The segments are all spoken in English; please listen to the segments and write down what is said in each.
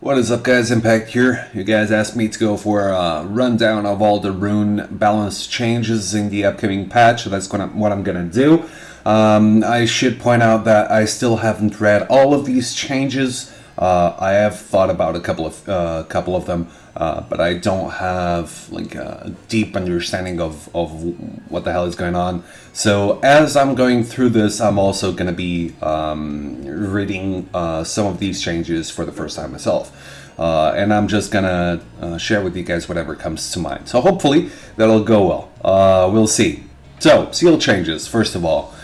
What is up, guys? Impact here. You guys asked me to go for a rundown of all the rune balance changes in the upcoming patch, so that's what I'm gonna do. I should point out that I still haven't read all of these changes. I have thought about a couple of them, but I don't have like a deep understanding of what the hell is going on. So as I'm going through this, I'm also going to be reading some of these changes for the first time myself. And I'm just gonna share with you guys whatever comes to mind. So hopefully that'll go well. We'll see. So, seal changes, first of all.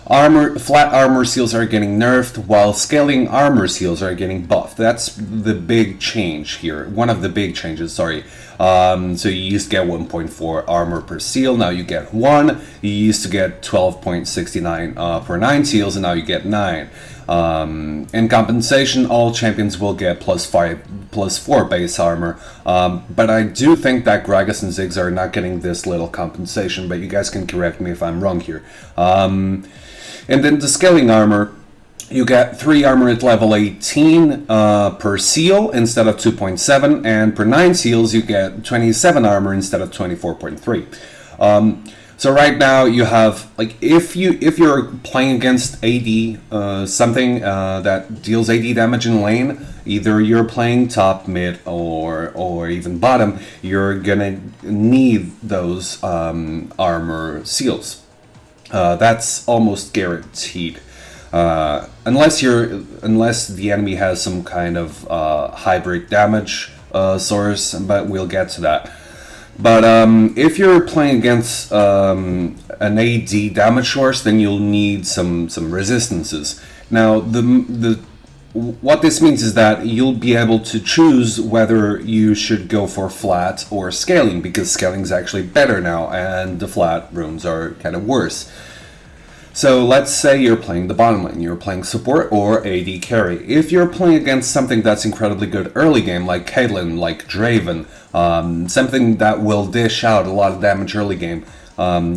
Flat armor seals are getting nerfed, while scaling armor seals are getting buffed. That's the big change here. One of the big changes, sorry. So you used to get 1.4 armor per seal, now you get 1. You used to get 12.69 per 9 seals, and now you get 9. In compensation, all champions will get +4 base armor. But I do think that Gragas and Ziggs are not getting this little compensation, but you guys can correct me if I'm wrong here. And then the scaling armor, you get 3 armor at level 18 per seal instead of 2.7, and per 9 seals you get 27 armor instead of 24.3. So right now you have, like, if you're playing against AD, something that deals AD damage in lane, either you're playing top, mid, or even bottom, you're gonna need those armor seals. That's almost guaranteed, unless the enemy has some kind of hybrid damage source, but we'll get to that. But if you're playing against an AD damage source, then you'll need some resistances. Now, what this means is that you'll be able to choose whether you should go for flat or scaling, because scaling is actually better now, and the flat runes are kind of worse. So let's say you're playing the bottom lane, you're playing support or AD carry. If you're playing against something that's incredibly good early game, like Caitlyn, like Draven, something that will dish out a lot of damage early game,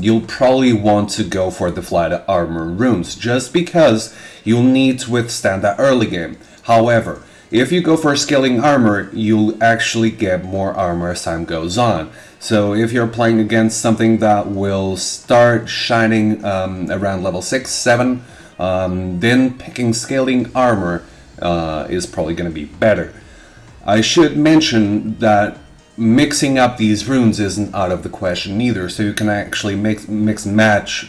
you'll probably want to go for the flat armor runes, just because you'll need to withstand that early game. However, if you go for scaling armor, you'll actually get more armor as time goes on. So if you're playing against something that will start shining around level 6, 7, then picking scaling armor is probably going to be better. I should mention that mixing up these runes isn't out of the question either, so you can actually mix and match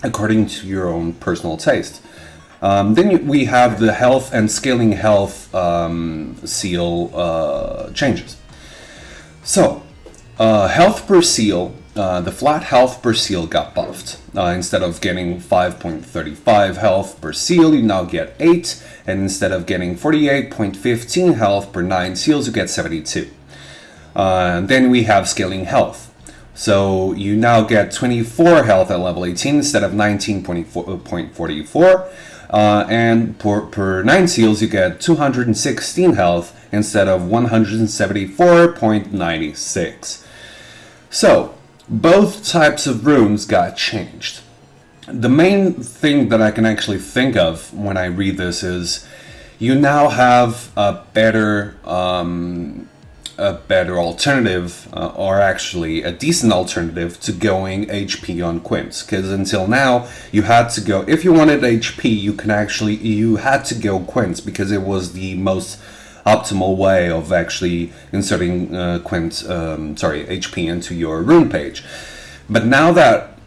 according to your own personal taste. Then we have the health and scaling health seal changes. So, health per seal, the flat health per seal got buffed. Instead of getting 5.35 health per seal, you now get 8, and instead of getting 48.15 health per 9 seals, you get 72. Then we have scaling health. So you now get 24 health at level 18 instead of 19.44. And per 9 seals, you get 216 health instead of 174.96. So, both types of runes got changed. The main thing that I can actually think of when I read this is you now have a better alternative, or actually a decent alternative to going HP on Quints, because until now you had to go, if you wanted HP, you had to go Quints, because it was the most optimal way of actually inserting HP into your rune page. But now that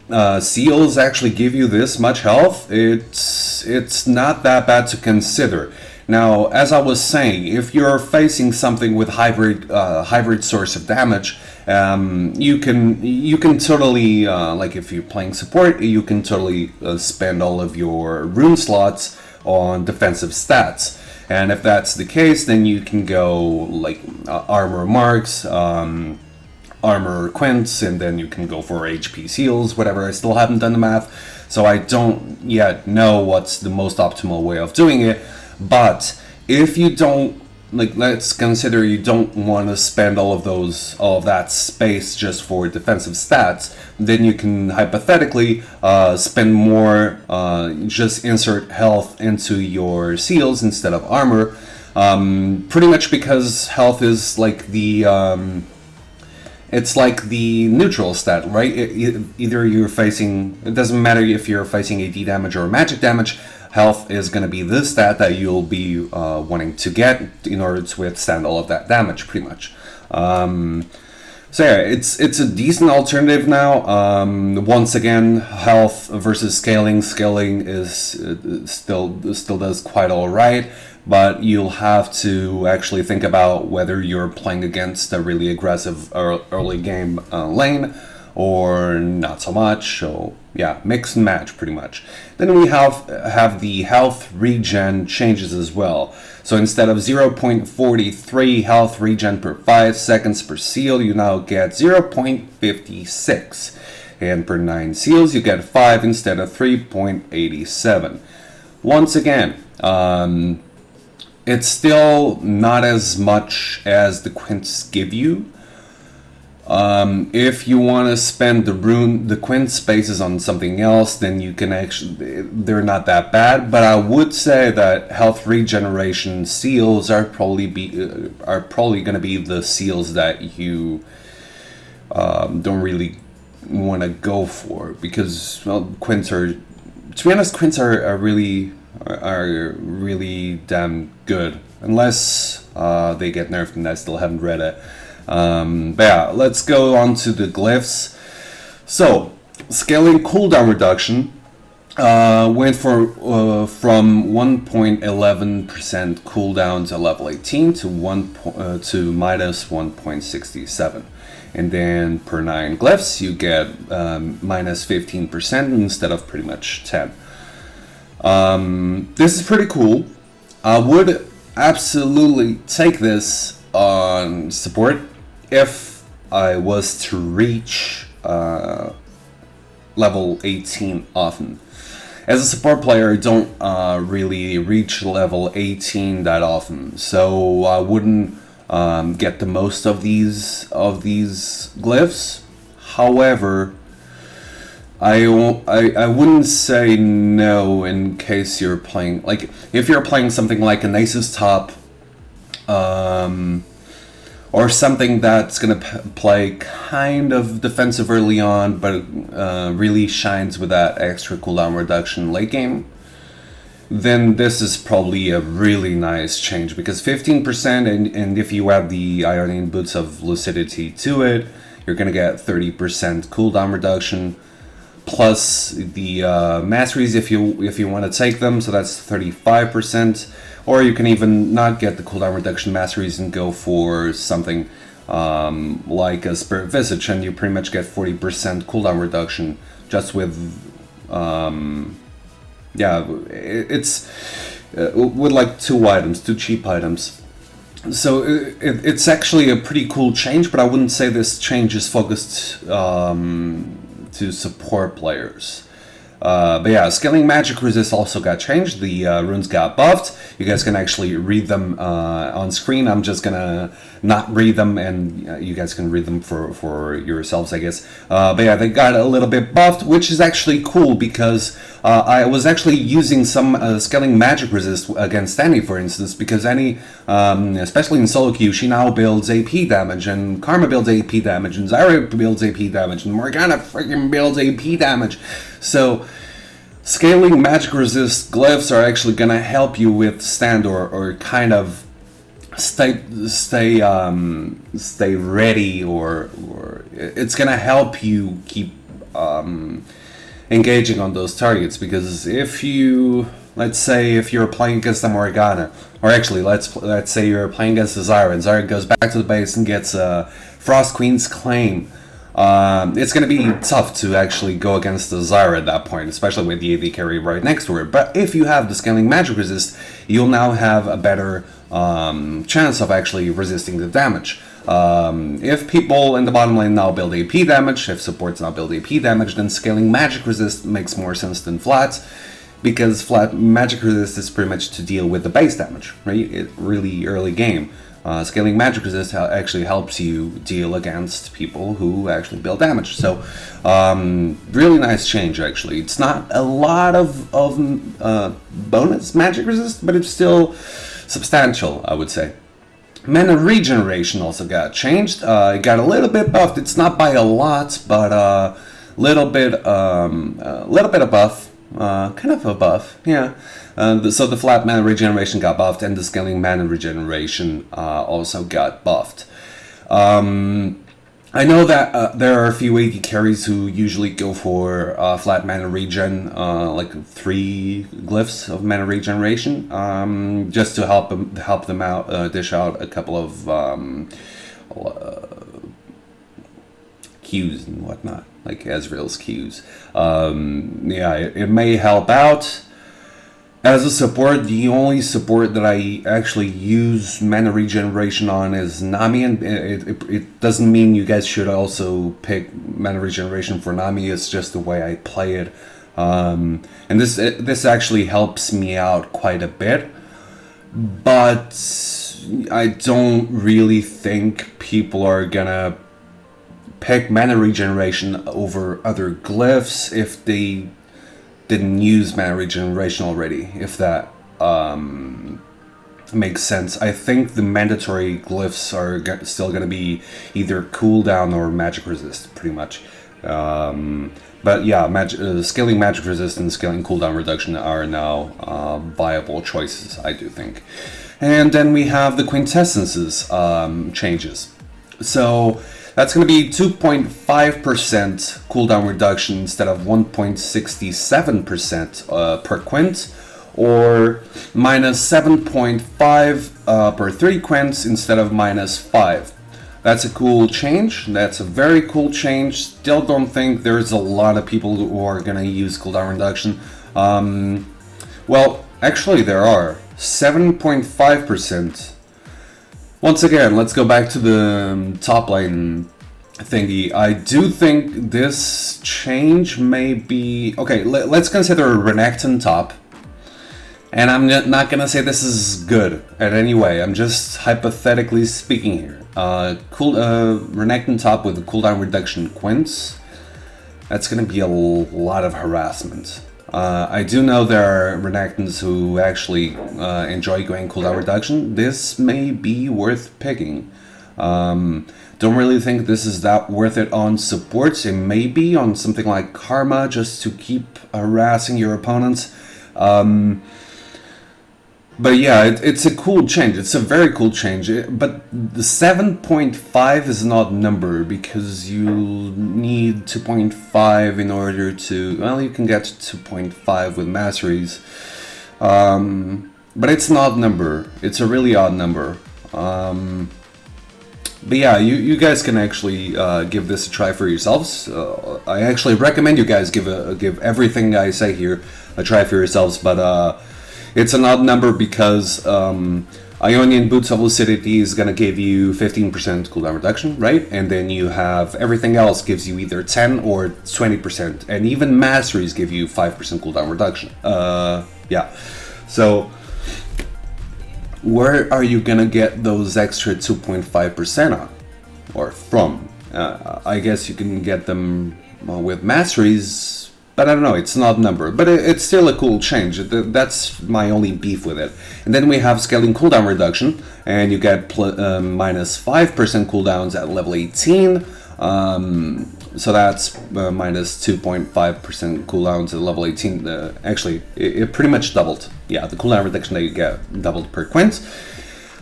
seals actually give you this much health, it's not that bad to consider. Now, as I was saying, if you're facing something with hybrid source of damage, you can totally, like if you're playing support, you can totally spend all of your rune slots on defensive stats. And if that's the case, then you can go like armor marks, armor quints, and then you can go for HP seals, whatever. I still haven't done the math, so I don't yet know what's the most optimal way of doing it. But if you don't, like, let's consider you don't want to spend all of that space just for defensive stats, then you can hypothetically spend more, just insert health into your seals instead of armor, Pretty much because health is like the it's like the neutral stat, right? Either you're facing, it doesn't matter if you're facing AD damage or magic damage, health is going to be the stat that you'll be wanting to get in order to withstand all of that damage, pretty much. So yeah, it's a decent alternative now. Once again, health versus scaling. Scaling is still does quite all right, but you'll have to actually think about whether you're playing against a really aggressive early game lane or not so much. So yeah, mix and match pretty much. Then we have the health regen changes as well. So instead of 0.43 health regen per 5 seconds per seal, you now get 0.56. And per 9 seals, you get 5 instead of 3.87. Once again, it's still not as much as the quints give you. If you want to spend the quint spaces on something else, then you can actually, they're not that bad. But I would say that health regeneration seals are probably going to be the seals that you don't really want to go for, because quints are, to be honest, quints are really damn good, unless they get nerfed, and I still haven't read it. But yeah, let's go on to the glyphs. So, scaling cooldown reduction went from 1.11% cooldown to level 18 to minus 1.67. And then per 9 glyphs, you get minus 15% instead of pretty much 10. This is pretty cool. I would absolutely take this on support if I was to reach level 18 often. As a support player, I don't really reach level 18 that often, so I wouldn't get the most of these glyphs. However, I wouldn't say no in case you're playing, like, if you're playing something like an Ace's Top, or something that's going to play kind of defensive early on, but really shines with that extra cooldown reduction late game, then this is probably a really nice change, because 15%, and if you add the Ionian Boots of Lucidity to it, you're going to get 30% cooldown reduction, plus the masteries if you want to take them, so that's 35%. Or you can even not get the cooldown reduction masteries and go for something like a Spirit Visage, and you pretty much get 40% cooldown reduction just with it's with like two cheap items. So it's actually a pretty cool change, but I wouldn't say this change is focused to support players. But yeah, scaling magic resist also got changed. The runes got buffed. You guys can actually read them on screen. I'm just gonna not read them, and you guys can read them for yourselves, I guess. But yeah, they got a little bit buffed, which is actually cool, because I was actually using some scaling magic resist against Annie, for instance, because Annie, especially in solo queue, she now builds AP damage, and Karma builds AP damage, and Zyra builds AP damage, and Morgana freaking builds AP damage. So scaling magic resist glyphs are actually gonna help you withstand or kind of stay ready, or it's gonna help you keep engaging on those targets. Because if you, let's say if you're playing against a Morgana, or actually let's say you're playing against a Zyra, and Zyra goes back to the base and gets Frost Queen's Claim, it's going to be tough to actually go against the Zyra at that point, especially with the AD carry right next to her. But if you have the scaling magic resist, you'll now have a better chance of actually resisting the damage. If people in the bottom lane now build AP damage, if supports now build AP damage, then scaling magic resist makes more sense than flats, because flat magic resist is pretty much to deal with the base damage, right? Really early game. Scaling magic resist actually helps you deal against people who actually build damage. So, really nice change, actually. It's not a lot of bonus magic resist, but it's still substantial, I would say. Mana regeneration also got changed. It got a little bit buffed. It's not by a lot, but a little bit of buff. Kind of a buff, yeah. So the flat mana regeneration got buffed, and the scaling mana regeneration also got buffed. I know that there are a few AD carries who usually go for flat mana regen, like 3 glyphs of mana regeneration, just to help them out, dish out a couple of Qs and whatnot, like Ezreal's Qs. Yeah, it may help out. As a support, the only support that I actually use mana regeneration on is Nami, and it doesn't mean you guys should also pick mana regeneration for Nami. It's just the way I play it, and this actually helps me out quite a bit. But I don't really think people are gonna pick mana regeneration over other glyphs if they didn't use mana regeneration already, if that makes sense. I think the mandatory glyphs are still going to be either cooldown or magic resist, pretty much. But yeah, scaling magic resist and scaling cooldown reduction are now viable choices, I do think. And then we have the quintessences changes. So that's going to be 2.5% cooldown reduction instead of 1.67% per quint, or minus 7.5 per 3 quints instead of minus 5. That's a cool change. That's a very cool change. Still don't think there's a lot of people who are going to use cooldown reduction. Well, actually there are. 7.5%. Once again, let's go back to the top line thingy. I do think this change may be... Okay, let's consider a Renekton top. And I'm not gonna say this is good in any way. I'm just hypothetically speaking here. Renekton top with the cooldown reduction quints. That's gonna be a lot of harassment. I do know there are Renektons who actually enjoy going cooldown reduction. This may be worth picking. Don't really think this is that worth it on supports. It may be on something like Karma, just to keep harassing your opponents. But yeah, it's a cool change. It's a very cool change. But the 7.5 is an odd number because you need 2.5 in order to... Well, you can get to 2.5 with masteries. But it's an odd number. It's a really odd number. But yeah, you guys can actually give this a try for yourselves. I actually recommend you guys give everything I say here a try for yourselves. But it's an odd number because Ionian Boots of Lucidity is going to give you 15% cooldown reduction, right? And then you have everything else gives you either 10 or 20%. And even Masteries give you 5% cooldown reduction. Yeah. So where are you going to get those extra 2.5% on? Or from? I guess you can get them with Masteries. But I don't know, it's an odd number. But it's still a cool change. That's my only beef with it. And then we have scaling cooldown reduction. And you get minus 5% cooldowns at level 18. So that's minus 2.5% cooldowns at level 18. Actually, it pretty much doubled. Yeah, the cooldown reduction that you get doubled per quint.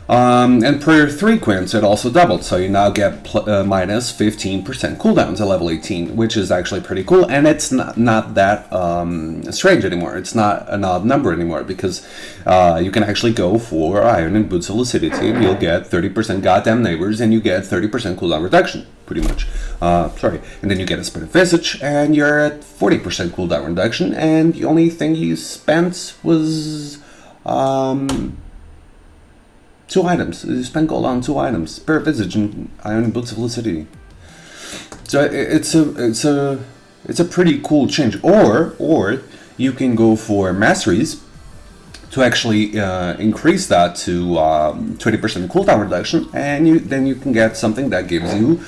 And per 3 quints, it also doubled, so you now get minus 15% cooldowns at level 18, which is actually pretty cool, and it's not that strange anymore. It's not an odd number anymore, because you can actually go for Iron and Boots of Lucidity, and you'll get 30% goddamn neighbors, and you get 30% cooldown reduction, pretty much. And then you get a Spirit of Visage, and you're at 40% cooldown reduction, and the only thing you spent was... 2 items. You spend gold on 2 items: Spirit Visage and Iron Boots of Lucidity. So it's a pretty cool change. Or you can go for Masteries to actually increase that to 20% cooldown reduction, and then you can get something that gives you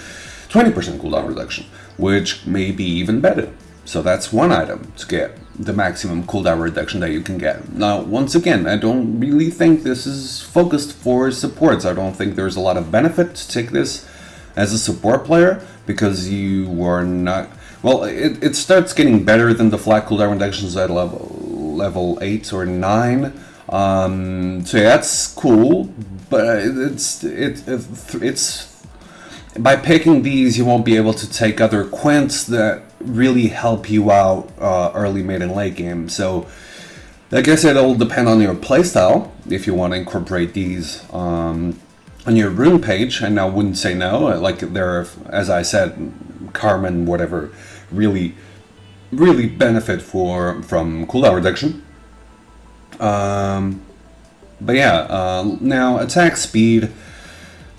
20% cooldown reduction, which may be even better. So that's one item to get the maximum cooldown reduction that you can get. Now, once again, I don't really think this is focused for supports. I don't think there's a lot of benefit to take this as a support player, because you are not... Well, it starts getting better than the flat cooldown reductions at level 8 or 9. So yeah, that's cool, but it's by picking these, you won't be able to take other quints that really help you out early, mid, and late game. So, like I said, it'll depend on your playstyle if you want to incorporate these on your rune page. And I wouldn't say no. Like there, as I said, Carmen, whatever, really benefit from cooldown reduction. But yeah, now attack speed.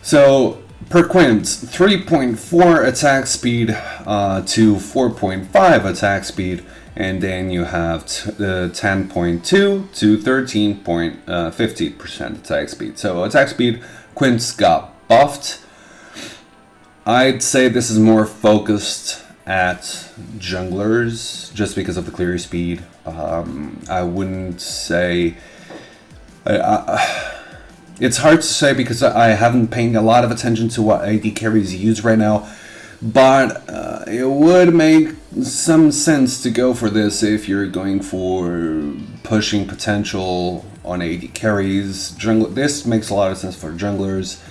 So per quint, 3.4 attack speed to 4.5 attack speed, and then you have 10.2 to 13.50% attack speed. So attack speed, quints got buffed. I'd say this is more focused at junglers just because of the clear speed. I wouldn't say... it's hard to say because I haven't paying a lot of attention to what AD carries use right now, but it would make some sense to go for this if you're going for pushing potential on AD carries. This makes a lot of sense for junglers.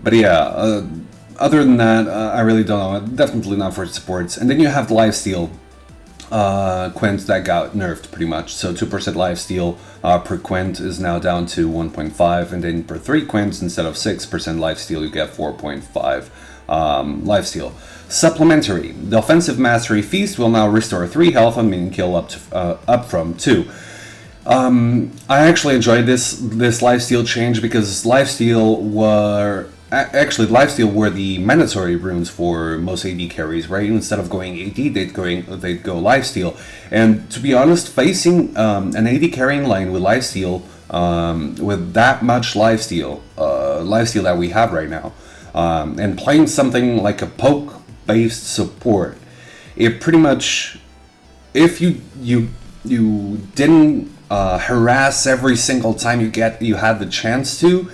But yeah, other than that, I really don't know. Definitely not for supports. And then you have the lifesteal quint that got nerfed pretty much. So 2% lifesteal per quint is now down to 1.5, and then per 3 quints, instead of 6% lifesteal, you get 4.5 lifesteal. Supplementary, the offensive mastery feast will now restore 3 health on minion kill up from 2. I actually enjoyed this lifesteal change because lifesteal were the mandatory runes for most AD carries, right? Instead of going AD, they'd go lifesteal. And to be honest, facing an AD carrying lane with lifesteal, with that much lifesteal that we have right now, and playing something like a poke-based support, it pretty much, if you didn't harass every single time you had the chance to,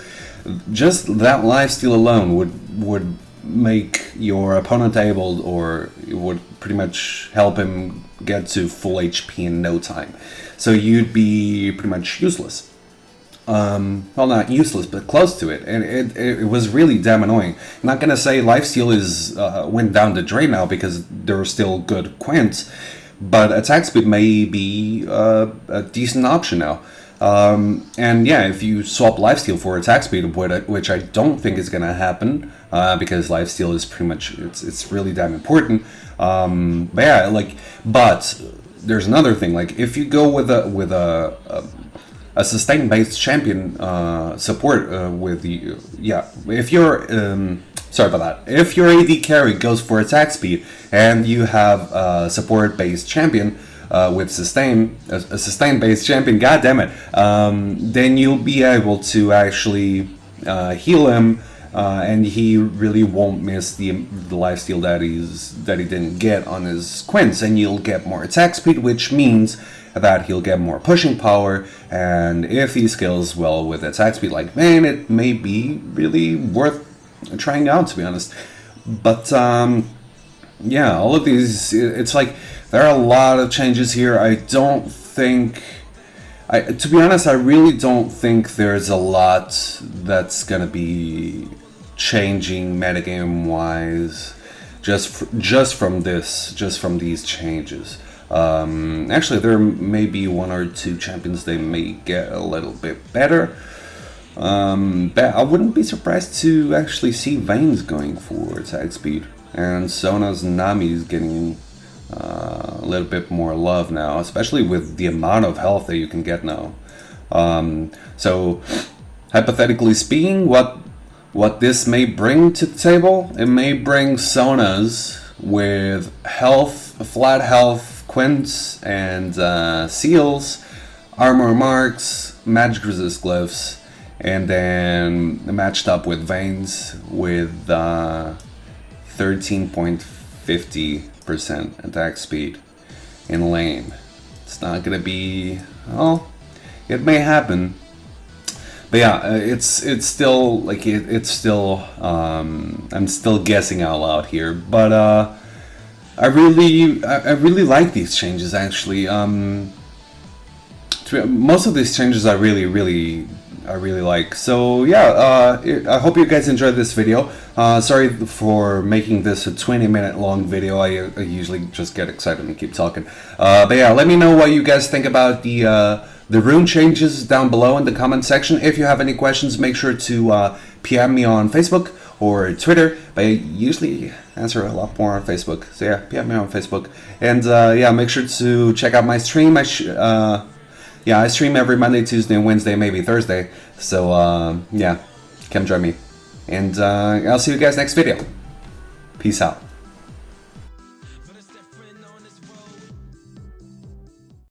just that lifesteal alone would make your opponent able, or it would pretty much help him get to full HP in no time. So you'd be pretty much useless. Well, not useless, but close to it, and it was really damn annoying. I'm not gonna say lifesteal is went down the drain now, because there are still good quints, but attack speed may be a decent option now. And yeah, if you swap lifesteal for attack speed, which I don't think is gonna happen, because lifesteal is pretty much, it's really damn important. But yeah, but there's another thing. Like if you go with a sustain based champion support with the if you're sorry about that. If your AD carry goes for attack speed and you have a support based champion with a sustain based champion, god damn it, then you'll be able to actually heal him, and he really won't miss the lifesteal that he didn't get on his quints, and you'll get more attack speed, which means that he'll get more pushing power. And if he scales well with attack speed, like, man, it may be really worth trying out, to be honest. But yeah, all of these, it's like there are a lot of changes here. I don't think, to be honest, I really don't think there's a lot that's gonna be changing metagame wise just from these changes. Actually, there may be 1 or 2 champions they may get a little bit better. But I wouldn't be surprised to actually see Vayne's going for attack speed, and Sona's Nami's getting a little bit more love now, especially with the amount of health that you can get now. So hypothetically speaking, what this may bring to the table, it may bring Sonas with flat health, quints, and seals, armor marks, magic resist glyphs, and then matched up with Vayne's with 13.5 50% attack speed in lane. It's not gonna be, well, it may happen, but yeah, it's still like it's still I'm still guessing out loud here, but I really like these changes actually. Most of these changes I really like. So yeah, I hope you guys enjoyed this video. Sorry for making this a 20-minute long video. I usually just get excited and keep talking. But yeah, let me know what you guys think about the rune changes down below in the comment section. If you have any questions, make sure to PM me on Facebook or Twitter. But I usually answer a lot more on Facebook. So yeah, PM me on Facebook. And yeah, make sure to check out my stream. Yeah, I stream every Monday, Tuesday, and Wednesday, maybe Thursday. So, yeah, come join me. And I'll see you guys next video. Peace out.